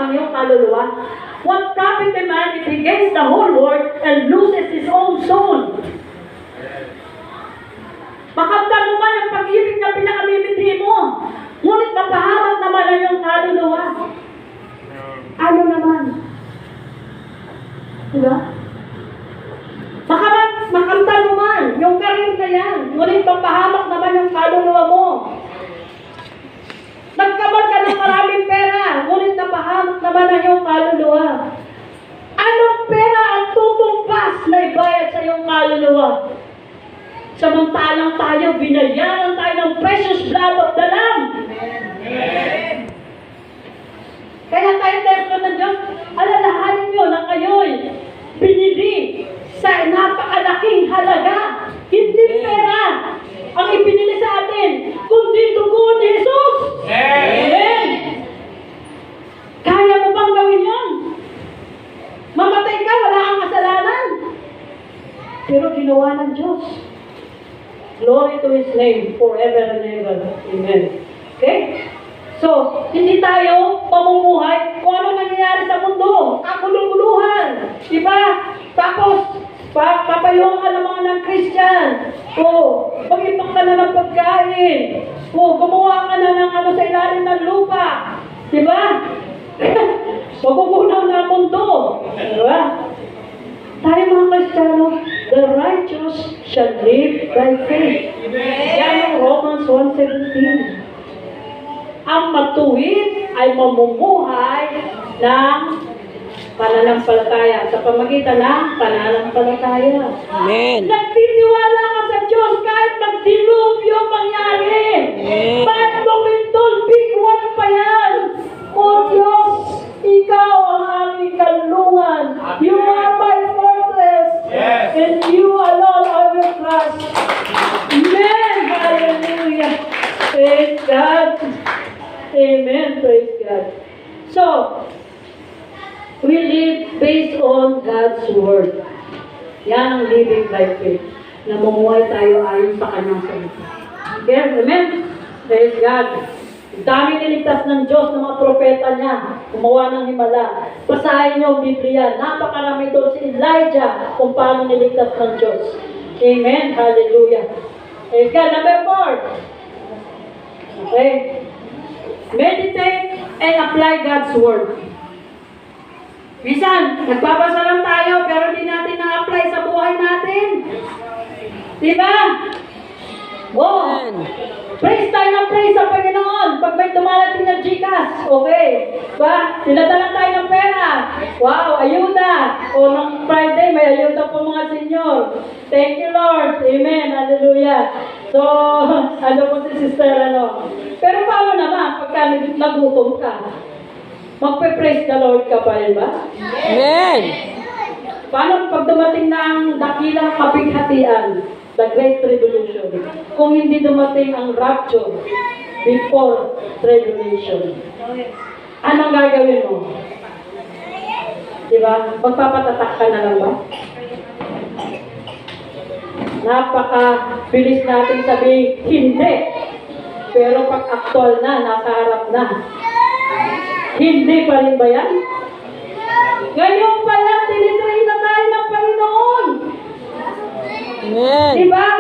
ang iyong kaluluwa? What profit a man if he gains the whole world and loses his own soul? Makamtan mo man ang pag-ibig na pinakamimiti mo, ngunit mapahamak naman ang iyong kaluluwa. Ano naman? Diba? Makamtan mo man yung karir na yan, ngunit mapahamak naman yung kaluluwa mo. Nagkaman ka ng maraming pera, ngunit napahamak naman ang iyong kaluluwa. Anong pera ang tutumpas na ibayad sa iyong kaluluwa? Samantalang tayo, binayaran tayo ng precious blood of the Lamb. Amen. Kaya tayo templo ng Diyos, alalahanin nyo na kayo'y binili sa napakalaking halaga. Hindi pera ang ipinili sa atin, kundi dugo ni Jesus. Amen. Kaya mo bang gawin yun? Mamatay ka, wala kang kasalanan. Pero ginawa ng Diyos. Glory to His name forever and ever. Amen. Okay? So, hindi tayo mamumuhay kung ano nangyayari sa mundo. Kakulong-kuluhan. Diba? Tapos, papayuhan ka ng mga non-Christian. Mag-ibang ka na ng pagkain. Gumawa ka na ng sa ilalim ng lupa. Diba? Magugunaw na ang mundo. Diba? Tayo mga Kristiyano, the righteous shall live by faith. Yan ang Romans 1:17. Ang matuwid ay mamumuhay ng pananampalataya, sa pamagitan ng pananampalataya. Amen. Nagtitiwala ka sa Diyos kahit magdilubyo mangyari. Kahit lumindol, bigwan pa yan. O Diyos, Ikaw ang aming kalungan. You are my fortress. Yes. And you alone are your trust. Amen. Hallelujah. Praise God. Amen. Praise God. So, we live based on God's Word. Yan ang living by faith. Namumuhay tayo ayon sa Kanyang salita. Okay? Amen? Praise God. Dami niligtas ng Diyos ng mga propeta niya. Gumawa ng himala. Basahin niyo ang Biblia. Napakarami doon si Elijah kung paano niligtas ng Diyos. Amen? Hallelujah. Praise God. Number 4. Okay? Meditate and apply God's Word. Minsan, nagbabasa lang tayo pero hindi natin na-apply sa buhay natin. Diba? Praise tayo ng praise sa Panginoon pag may dumarating na Gcash. Okay. Diba? Tinadala tayo ng pera. Wow, ayuda. O nung Friday, may ayuda po mga senyor. Thank you, Lord. Amen. Hallelujah. So, ano po si Sister, Pero paano naman pagka nagutom ka? Magpe-praise the Lord ka pa rin ba? Amen. Paano pag dumating ng dakilang kapighatian? The Great Tribulation. Kung hindi dumating ang rapture before tribulation. Anong gagawin mo? Diba? Magpapatatak ka na lang ba? Napaka-bilis natin sabihin, hindi. Pero pag actual na, nasa harap na. Hindi pa rin ba yan? Ngayon pa lang, tinitrain na tayo ng Panginoon. Amen. Diba?